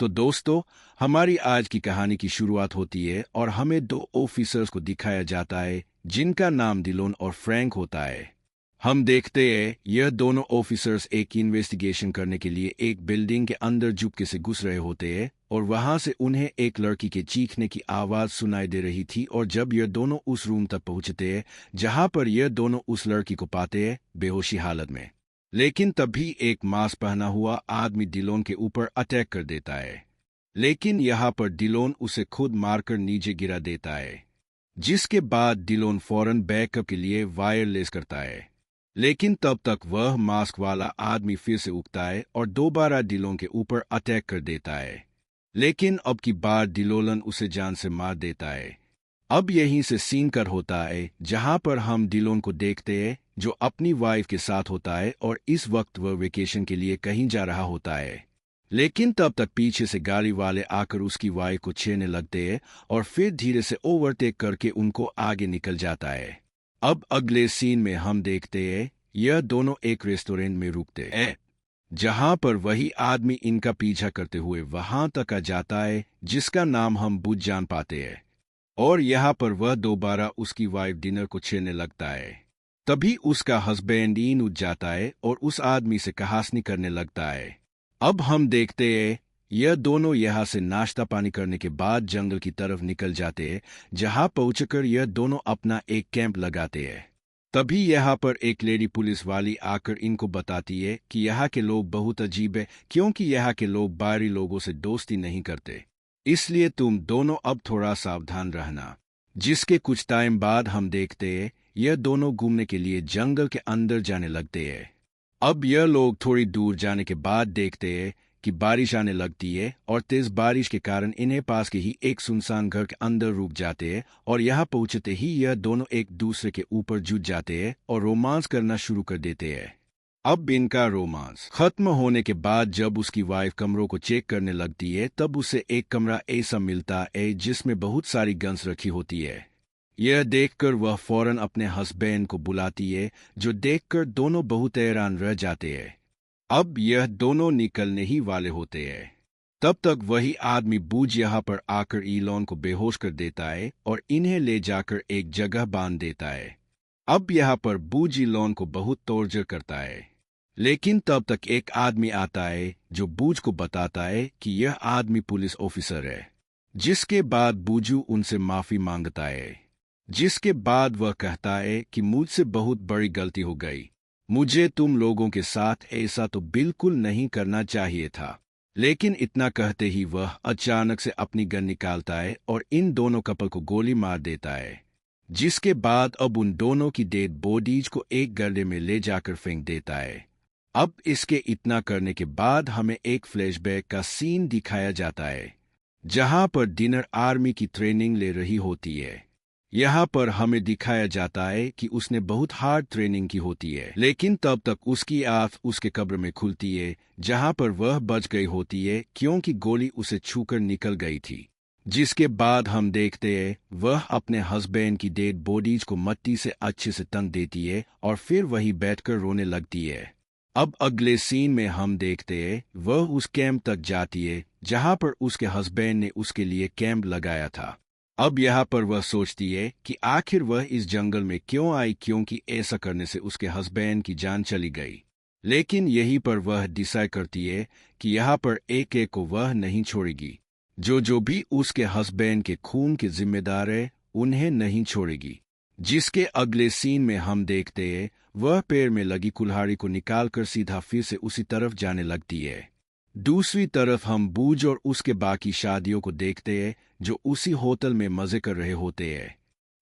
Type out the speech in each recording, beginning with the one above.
तो दोस्तों, हमारी आज की कहानी की शुरुआत होती है और हमें दो ऑफिसर्स को दिखाया जाता है जिनका नाम डिलोन और फ्रैंक होता है। हम देखते हैं यह दोनों ऑफिसर्स एक इन्वेस्टिगेशन करने के लिए एक बिल्डिंग के अंदर चुपके से घुस रहे होते हैं और वहां से उन्हें एक लड़की के चीखने की आवाज सुनाई दे रही थी। और जब यह दोनों उस रूम तक पहुंचते हैं जहां पर यह दोनों उस लड़की को पाते हैं बेहोशी हालत में, लेकिन तभी एक मास्क पहना हुआ आदमी डिलोन के ऊपर अटैक कर देता है। लेकिन यहाँ पर डिलोन उसे खुद मारकर नीचे गिरा देता है, जिसके बाद डिलोन फौरन बैकअप के लिए वायरलेस करता है। लेकिन तब तक वह मास्क वाला आदमी फिर से उगता है और दोबारा डिलोन के ऊपर अटैक कर देता है। लेकिन अब की बार डिलोन उसे जान से मार देता है। अब यहीं से सीन कर होता है जहां पर हम डिलोन को देखते हैं जो अपनी वाइफ के साथ होता है और इस वक्त वह वेकेशन के लिए कहीं जा रहा होता है। लेकिन तब तक पीछे से गाड़ी वाले आकर उसकी वाइफ को छेड़ने लगते हैं और फिर धीरे से ओवरटेक करके उनको आगे निकल जाता है। अब अगले सीन में हम देखते हैं यह दोनों एक रेस्टोरेंट में रुकते हैं जहां पर वही आदमी इनका पीछा करते हुए वहां तक आ जाता है जिसका नाम हम बुझ जान पाते हैं। और यहाँ पर वह दोबारा उसकी वाइफ डिनर को छेड़ने लगता है। तभी उसका हस्बैंड इन उठ जाता है और उस आदमी से कहासनी करने लगता है। अब हम देखते हैं यह दोनों यहाँ से नाश्ता पानी करने के बाद जंगल की तरफ निकल जाते हैं जहाँ पहुंचकर यह दोनों अपना एक कैंप लगाते हैं। तभी यहाँ पर एक लेडी पुलिस वाली आकर इनको बताती है कि यहाँ के लोग बहुत अजीब है, क्योंकि यहाँ के लोग बाहरी लोगों से दोस्ती नहीं करते, इसलिए तुम दोनों अब थोड़ा सावधान रहना। जिसके कुछ टाइम बाद हम देखते हैं यह दोनों घूमने के लिए जंगल के अंदर जाने लगते हैं। अब यह लोग थोड़ी दूर जाने के बाद देखते हैं कि बारिश आने लगती है और तेज बारिश के कारण इन्हें पास के ही एक सुनसान घर के अंदर रुक जाते हैं। और यहाँ पहुंचते ही यह दोनों एक दूसरे के ऊपर जुट जाते हैं और रोमांस करना शुरू कर देते हैं। अब इनका रोमांस खत्म होने के बाद जब उसकी वाइफ कमरों को चेक करने लगती है तब उसे एक कमरा ऐसा मिलता है जिसमें बहुत सारी गन्स रखी होती है। यह देखकर वह फौरन अपने हस्बैंड को बुलाती है, जो देखकर दोनों बहुत हैरान रह जाते हैं। अब यह दोनों निकलने ही वाले होते हैं। तब तक वही आदमी बूझ यहाँ पर आकर ईलॉन को बेहोश कर देता है और इन्हें ले जाकर एक जगह बांध देता है। अब यहाँ पर बूझ ईलॉन को बहुत टॉर्चर करता है। लेकिन तब तक एक आदमी आता है जो बूझ को बताता है कि यह आदमी पुलिस ऑफिसर है। जिसके बाद बूझू उनसे माफी मांगता है, जिसके बाद वह कहता है कि मुझसे बहुत बड़ी गलती हो गई, मुझे तुम लोगों के साथ ऐसा तो बिल्कुल नहीं करना चाहिए था। लेकिन इतना कहते ही वह अचानक से अपनी गन निकालता है और इन दोनों कपल को गोली मार देता है। जिसके बाद अब उन दोनों की डेड बॉडीज को एक गड्ढे में ले जाकर फेंक देता है। अब इसके इतना करने के बाद हमें एक फ्लैशबैक का सीन दिखाया जाता है जहां पर डिनर आर्मी की ट्रेनिंग ले रही होती है। यहाँ पर हमें दिखाया जाता है कि उसने बहुत हार्ड ट्रेनिंग की होती है, लेकिन तब तक उसकी आंख उसके कब्र में खुलती है जहां पर वह बच गई होती है क्योंकि गोली उसे छूकर निकल गई थी। जिसके बाद हम देखते हैं वह अपने हस्बैंड की डेड बॉडीज को मट्टी से अच्छे से तन देती है और फिर वही बैठकर रोने लगती है। अब अगले सीन में हम देखते हैं वह उस कैंप तक जाती है जहां पर उसके हस्बैंड ने उसके लिए कैंप लगाया था। अब यहाँ पर वह सोचती है कि आखिर वह इस जंगल में क्यों आई, क्योंकि ऐसा करने से उसके हस्बैंड की जान चली गई। लेकिन यहीं पर वह डिसाइड करती है कि यहाँ पर एक एक को वह नहीं छोड़ेगी। जो भी उसके हस्बैंड के खून के जिम्मेदार है उन्हें नहीं छोड़ेगी। जिसके अगले सीन में हम देखते हैं वह पैर में लगी कुल्हाड़ी को निकालकर सीधा फिर से उसी तरफ जाने लगती है। दूसरी तरफ हम बूझ और उसके बाकी शादियों को देखते हैं जो उसी होटल में मजे कर रहे होते हैं।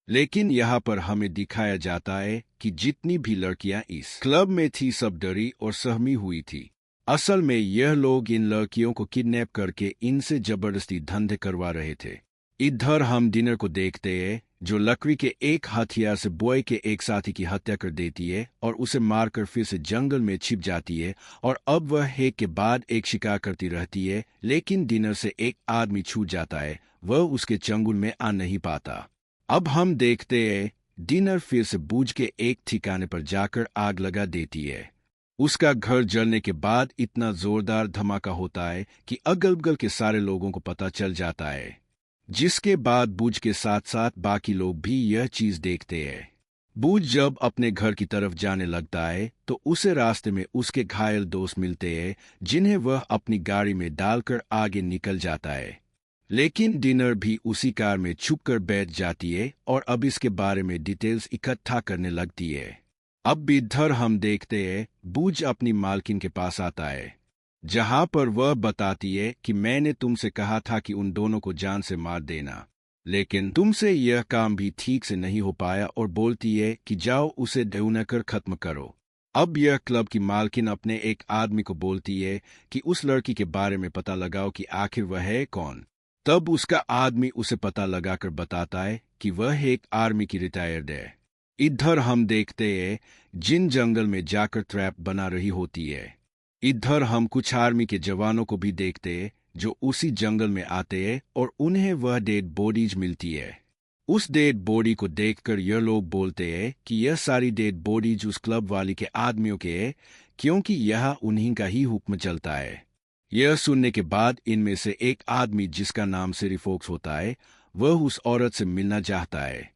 लेकिन यहाँ पर हमें दिखाया जाता है कि जितनी भी लड़कियां इस क्लब में थी सब डरी और सहमी हुई थी। असल में यह लोग इन लड़कियों को किडनैप करके इनसे जबरदस्ती धंधे करवा रहे थे। इधर हम डिनर को देखते हैं जो लकड़ी के एक हथियार से बॉय के एक साथी की हत्या कर देती है और उसे मारकर फिर से जंगल में छिप जाती है। और अब वह एक के बाद एक शिकार करती रहती है, लेकिन डिनर से एक आदमी छूट जाता है, वह उसके चंगुल में आ नहीं पाता। अब हम देखते हैं डिनर फिर से बूझ के एक ठिकाने पर जाकर आग लगा देती है। उसका घर जलने के बाद इतना जोरदार धमाका होता है कि अगल बगल के सारे लोगों को पता चल जाता है, जिसके बाद बुज के साथ साथ बाकी लोग भी यह चीज देखते हैं। बुज जब अपने घर की तरफ जाने लगता है तो उसे रास्ते में उसके घायल दोस्त मिलते हैं, जिन्हें वह अपनी गाड़ी में डालकर आगे निकल जाता है। लेकिन डिनर भी उसी कार में छुपकर बैठ जाती है और अब इसके बारे में डिटेल्स इकट्ठा करने लगती है। अब इधर हम देखते हैं बुज अपनी मालकिन के पास आता है, जहां पर वह बताती है कि मैंने तुमसे कहा था कि उन दोनों को जान से मार देना, लेकिन तुमसे यह काम भी ठीक से नहीं हो पाया, और बोलती है कि जाओ उसे ढूंढकर खत्म करो। अब यह क्लब की मालकिन अपने एक आदमी को बोलती है कि उस लड़की के बारे में पता लगाओ कि आखिर वह है कौन। तब उसका आदमी उसे पता लगाकर बताता है कि वह एक आर्मी की रिटायर्ड है। इधर हम देखते हैं जिन जंगल में जाकर ट्रैप बना रही होती है। इधर हम कुछ आर्मी के जवानों को भी देखते हैं जो उसी जंगल में आते हैं और उन्हें वह डेड बॉडीज मिलती है। उस डेड बॉडी को देखकर यह लोग बोलते हैं कि यह सारी डेड बॉडीज उस क्लब वाली के आदमियों के हैं, क्योंकि यह उन्हीं का ही हुक्म चलता है। यह सुनने के बाद इनमें से एक आदमी, जिसका नाम सेरिफोक्स होता है, वह उस औरत से मिलना चाहता है।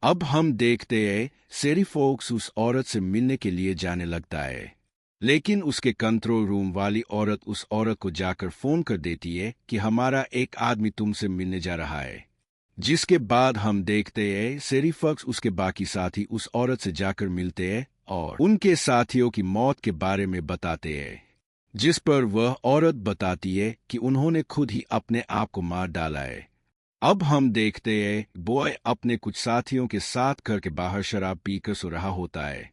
अब हम देखते हैं सेरिफोक्स उस औरत से मिलने के लिए जाने लगता है, लेकिन उसके कंट्रोल रूम वाली औरत उस औरत को जाकर फोन कर देती है कि हमारा एक आदमी तुमसे मिलने जा रहा है। जिसके बाद हम देखते हैं सेरिफोक्स उसके बाकी साथी उस औरत से जाकर मिलते हैं और उनके साथियों की मौत के बारे में बताते हैं, जिस पर वह औरत बताती है कि उन्होंने खुद ही अपने आप को मार डाला है। अब हम देखते हैं बॉय अपने कुछ साथियों के साथ घर के बाहर शराब पीकर सो रहा होता है,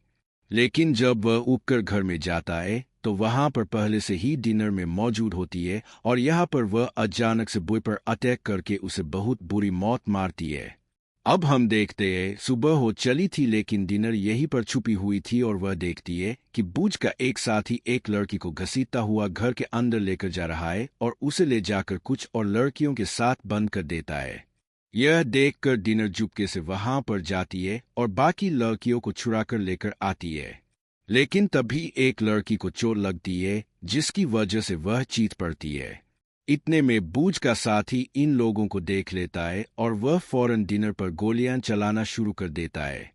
लेकिन जब वह उठकर घर में जाता है तो वहां पर पहले से ही डिनर में मौजूद होती है और यहाँ पर वह अचानक से बॉय पर अटैक करके उसे बहुत बुरी मौत मारती है। अब हम देखते हैं सुबह हो चली थी, लेकिन डिनर यहीं पर छुपी हुई थी और वह देखती है कि बुज का एक साथी एक लड़की को घसीटता हुआ घर के अंदर लेकर जा रहा है और उसे ले जाकर कुछ और लड़कियों के साथ बंद कर देता है। यह देखकर डिनर चुपके से वहां पर जाती है और बाकी लड़कियों को छुड़ाकर लेकर आती है, लेकिन तभी एक लड़की को चोट लगती है, जिसकी वजह से वह चीत पड़ती है। इतने में बूझ का साथी इन लोगों को देख लेता है और वह फौरन डिनर पर गोलियां चलाना शुरू कर देता है,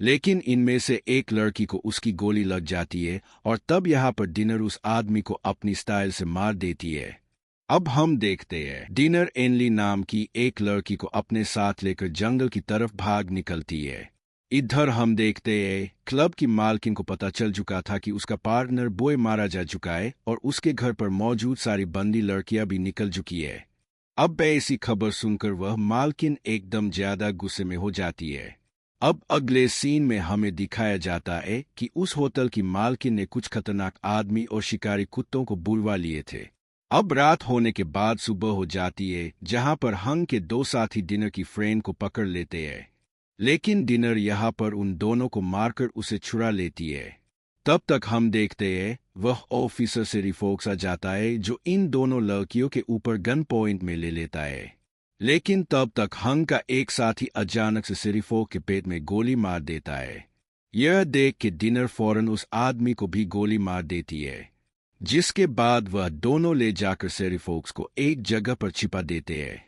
लेकिन इनमें से एक लड़की को उसकी गोली लग जाती है और तब यहाँ पर डिनर उस आदमी को अपनी स्टाइल से मार देती है। अब हम देखते हैं डिनर एनली नाम की एक लड़की को अपने साथ लेकर जंगल की तरफ भाग निकलती है। इधर हम देखते हैं क्लब की मालकिन को पता चल चुका था कि उसका पार्टनर बॉय मारा जा चुका है और उसके घर पर मौजूद सारी बंदी लड़कियां भी निकल चुकी है। अब ऐसी खबर सुनकर वह मालकिन एकदम ज्यादा गुस्से में हो जाती है। अब अगले सीन में हमें दिखाया जाता है कि उस होटल की मालकिन ने कुछ खतरनाक आदमी और शिकारी कुत्तों को बुलवा लिए थे। अब रात होने के बाद सुबह हो जाती है, जहां पर हंग के दो साथी डिनर की फ्रेंड को पकड़ लेते हैं, लेकिन डिनर यहाँ पर उन दोनों को मारकर उसे छुड़ा लेती है। तब तक हम देखते हैं वह ऑफिसर सेरिफोक्स आ जाता है, जो इन दोनों लड़कियों के ऊपर गन पॉइंट में ले लेता है। लेकिन तब तक हंग का एक साथी अचानक से सेरिफोक्स के पेट में गोली मार देता है। यह देख के डिनर फौरन उस आदमी को भी गोली मार देती है, जिसके बाद वह दोनों ले जाकर सेरिफोक्स को एक जगह पर छिपा देते हैं।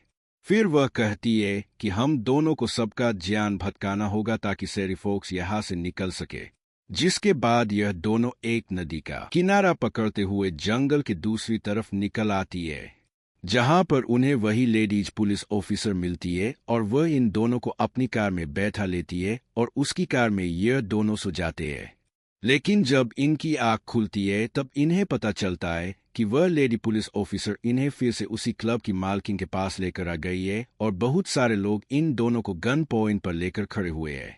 फिर वह कहती है कि हम दोनों को सबका ध्यान भटकाना होगा ताकि सेरिफोक्स यहाँ से निकल सके, जिसके बाद यह दोनों एक नदी का किनारा पकड़ते हुए जंगल के दूसरी तरफ निकल आती है, जहां पर उन्हें वही लेडीज पुलिस ऑफिसर मिलती है और वह इन दोनों को अपनी कार में बैठा लेती है और उसकी कार में यह दोनों सो जाते हैं। लेकिन जब इनकी आंख खुलती है तब इन्हें पता चलता है कि वह लेडी पुलिस ऑफिसर इन्हें फिर से उसी क्लब की मालकिन के पास लेकर आ गई है और बहुत सारे लोग इन दोनों को गन पॉइंट पर लेकर खड़े हुए हैं।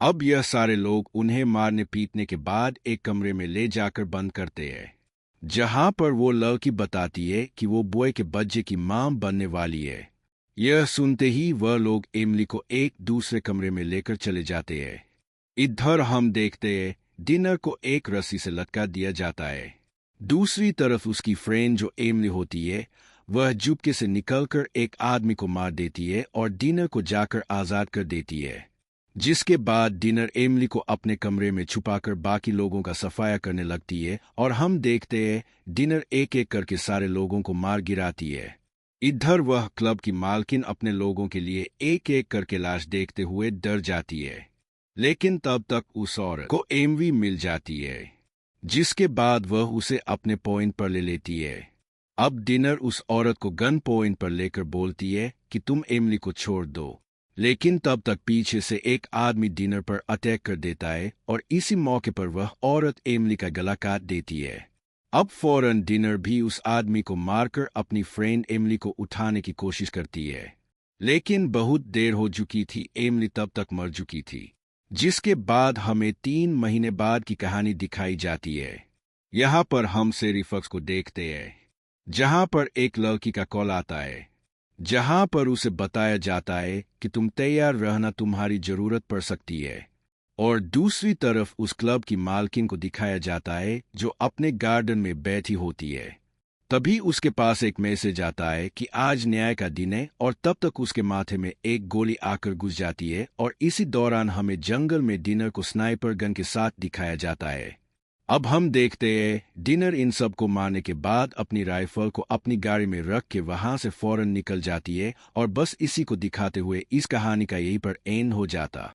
अब यह सारे लोग उन्हें मारने पीटने के बाद एक कमरे में ले जाकर बंद करते हैं, जहां पर वो लड़की बताती है कि वो बॉय के बच्चे की मां बनने वाली है। यह सुनते ही वह लोग एमिली को एक दूसरे कमरे में लेकर चले जाते हैं। इधर हम देखते हैं डिनर को एक रस्सी से लटका दिया जाता है। दूसरी तरफ उसकी फ्रेंड जो एमिली होती है, वह चुपके से निकलकर एक आदमी को मार देती है और डिनर को जाकर आजाद कर देती है। जिसके बाद डिनर एमिली को अपने कमरे में छुपाकर बाकी लोगों का सफाया करने लगती है और हम देखते हैं डिनर एक एक करके सारे लोगों को मार गिराती है। इधर वह क्लब की मालकिन अपने लोगों के लिए एक एक करके लाश देखते हुए डर जाती है, लेकिन तब तक उस औरत को एमवी मिल जाती है, जिसके बाद वह उसे अपने पॉइंट पर ले लेती है। अब डिनर उस औरत को गन पॉइंट पर लेकर बोलती है कि तुम एमिली को छोड़ दो, लेकिन तब तक पीछे से एक आदमी डिनर पर अटैक कर देता है और इसी मौके पर वह औरत एमिली का गला काट देती है। अब फौरन डिनर भी उस आदमी को मारकर अपनी फ्रेंड एमिली को उठाने की कोशिश करती है, लेकिन बहुत देर हो चुकी थी, एमिली तब तक मर चुकी थी। जिसके बाद हमें 3 महीने बाद की कहानी दिखाई जाती है। यहाँ पर हम सेरिफक्स को देखते हैं, जहाँ पर एक लड़की का कॉल आता है, जहाँ पर उसे बताया जाता है कि तुम तैयार रहना, तुम्हारी जरूरत पड़ सकती है। और दूसरी तरफ उस क्लब की मालकिन को दिखाया जाता है जो अपने गार्डन में बैठी होती है। तभी उसके पास एक मैसेज आता है कि आज न्याय का दिन है, और तब तक उसके माथे में एक गोली आकर घुस जाती है। और इसी दौरान हमें जंगल में डिनर को स्नाइपर गन के साथ दिखाया जाता है। अब हम देखते हैं डिनर इन सब को मारने के बाद अपनी राइफल को अपनी गाड़ी में रख के वहां से फौरन निकल जाती है, और बस इसी को दिखाते हुए इस कहानी का यहीं पर एंड हो जाता।